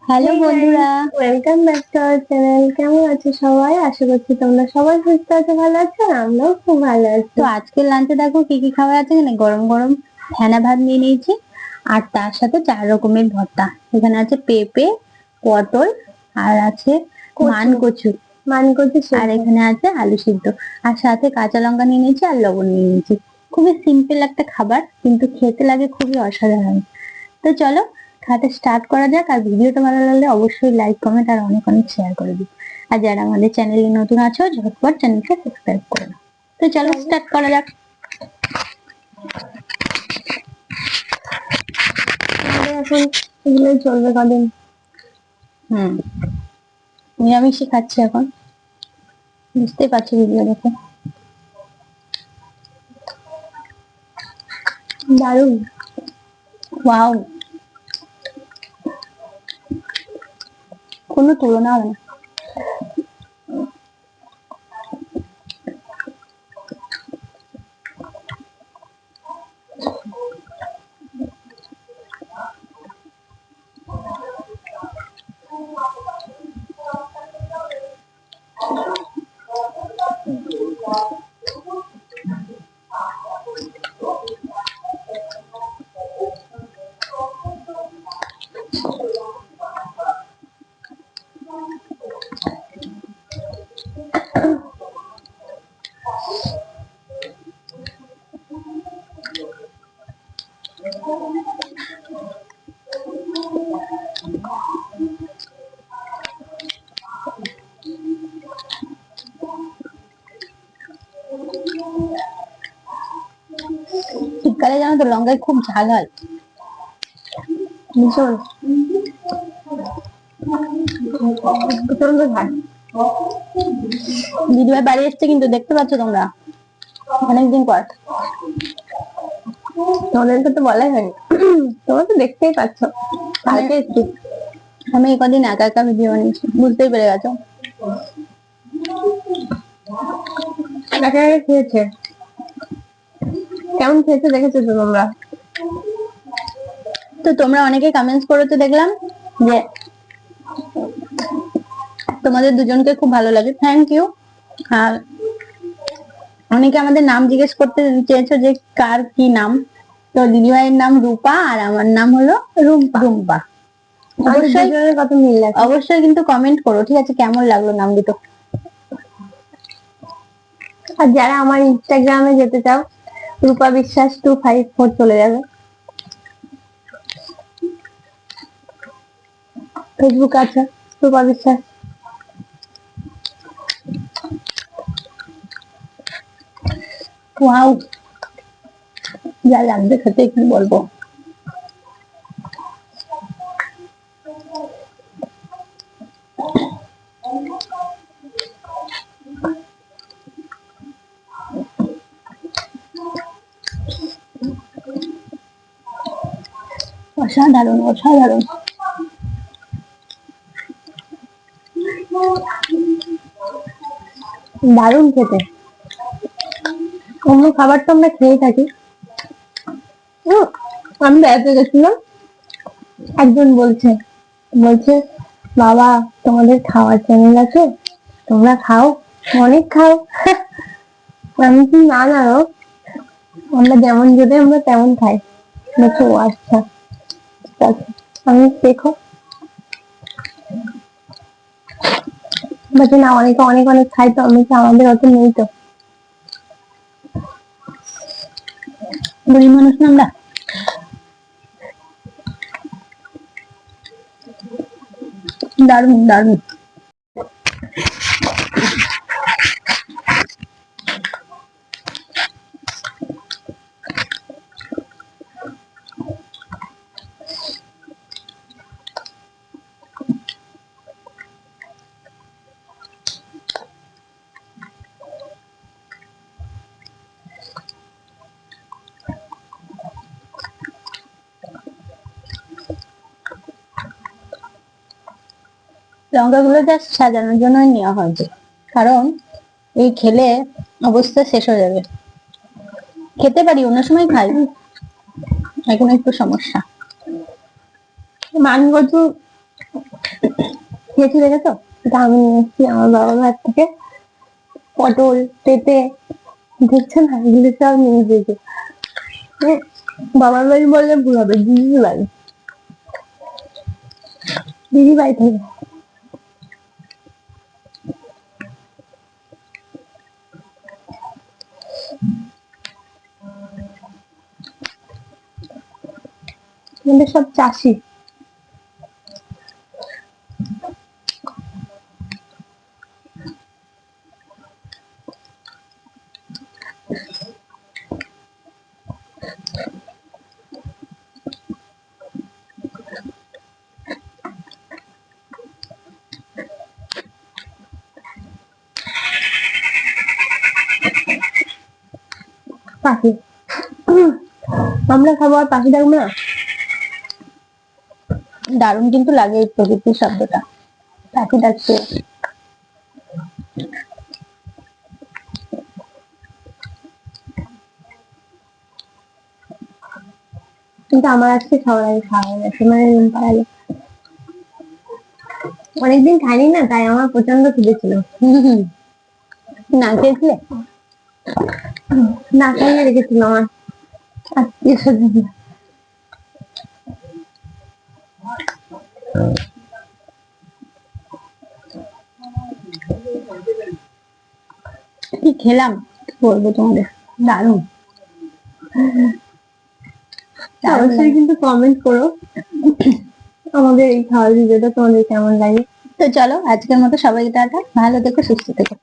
Hello বন্ধুরা। Welcome back to our channel. কেমন আছো সবাই? আশা করছি তোমরা সবাই সুস্থ আছো, ভালো আছো, আর আমরাও খুব ভালো আছি। তো আজকের লাঞ্চে দেখো কি কি খাবার আছে। এখানে গরম গরম ফেনা ভাত নিয়ে নিয়েছি, আর তার সাথে 4 রকমের ভর্তা। এখানে আছে পেঁপে, পটল, আর আছে মান কচু, আর এখানে আছে আলু সিদ্ধ, আর সাথে কাঁচা লঙ্কা নিয়ে নিয়েছি আর লবণ নিয়ে নিয়েছি। খুবই সিম্পল একটা খাবার, কিন্তু খেতে লাগে খুবই অসাধারণ। তো চলো খাওয়াটা স্টার্ট করা যাক। আর ভিডিওটা ভালো লাগলে অবশ্যই লাইক, কমেন্ট আর অনেক অনেক শেয়ার করে দিই। আর যারা আমাদের চ্যানেলে নতুন আছো ঝটপট চ্যানেলটা সাবস্ক্রাইব করে নাও। তো চলো স্টার্ট করা যাক। এখন এগুলোই চলবে কদিন। নিরামিষই খাচ্ছি এখন, বুঝতেই পারছি ভিডিও দেখে। দারুণ, ওয়াও, কোনো তুলনা হবে না। শীতকালে জানো তো লঙ্কায় খুব ঝাল হয়, ভীষণ প্রচন্ড ঝাল। দিদিভাই বাড়ি এসছে, কিন্তু দেখতে পাচ্ছ তোমরা অনেকদিন পর। তোমাদেরকে তো বলাই হয়নি, তোমরা তো দেখতেই পাচ্ছ কালকে এসছি। আমি এই কদিন একা একা ভিডিও বানিয়েছি, বুঝতেই পেরে গেছো। একা একা খেয়েছে, কেমন খেয়েছে দেখেছো তো তোমরা। তো তোমরা অনেকে কমেন্টস করে তো দেখলাম যে তোমাদের দুজনকে খুব ভালো লাগে, থ্যাংক ইউ। আর অনেকে আমাদের নাম জিজ্ঞেস করতে চেয়েছো যে কার কি নাম। তো দিদিভাইয়ের নাম রূপা আর আমার নাম হলো রুম্পা। অবশ্যই কত মিল আছে। অবশ্যই কিন্তু কমেন্ট করো, ঠিক আছে, কেমন লাগলো নাম দুটো। আর যারা আমার ইনস্টাগ্রামে যেতে চাও, রূপা বিশ্বাস 254 চলে যাবে। ফেসবুক আছে রূপা বিশ্বাস। ওয়াও, যা লাগবে খেতে কি বলবো। অসাধারণ অসাধারণ। দারুণ খেতে। অন্য খাবার তো আমরা খেয়ে থাকি। আমি বেড়াতে গেছিলাম, একজন বলছে বলছে বাবা তোমাদের খাওয়ার চ্যানেল আছে, তোমরা খাও, অনেক খাও। আমি কি না না গো, আমরা যেমন যদি আমরা তেমন খাই। বলছে ও আচ্ছা ঠিক আছে, আমি দেখো। বলছে না অনেকে অনেক অনেক খাই, তো আমি আমাদের অত নেই তো। গরিব মানুষ না আমরা। দারুণ দারুণ। লঙ্কাগুলো জাস্ট সাজানোর জন্যই নেওয়া হয়েছে, কারণ এই খেলে অবস্থা শেষ হয়ে যাবে। খেতে পারি, অন্য সময় খাই, এখন একটু সমস্যা। মান কচু খেয়েছি দেখেছো? এটা আমি নিয়ে এসেছি আমার বাবার বাড়ি থেকে। পটল, পেঁপে, দেখছো না, এগুলো সব নিয়ে এসেছি। বাবার বাড়ি বললে ভুল হবে, দিদির বাড়ি। দিদির বাড়ি থেকে। আমাদের সব চাষি। পাখি। আমরা খাবো আর পাখি থাকবে না? দারুণ কিন্তু লাগে এই প্রকৃতির শব্দটা, পাখি ডাকছে। কিন্তু আমার আজকে সবার আগে খাওয়া হয়ে গেছে, মানে রুম পাড়ালে। অনেকদিন খাইনি না, তাই আমার প্রচন্ড খিদে ছিল। না খেয়েছিলে? না খাইয়ে রেখেছিল আমার আত্মীয় স্বজন। কি খেলাম কি বলবো তোমাদের, দারুণ। অবশ্যই কিন্তু কমেন্ট করো আমাদের এই খাওয়ার ভিডিওটা তোমাদের কেমন লাগে। তো চলো আজকের মতো সবাইকে টাটা, ভালো থেকো সুস্থ থেকো।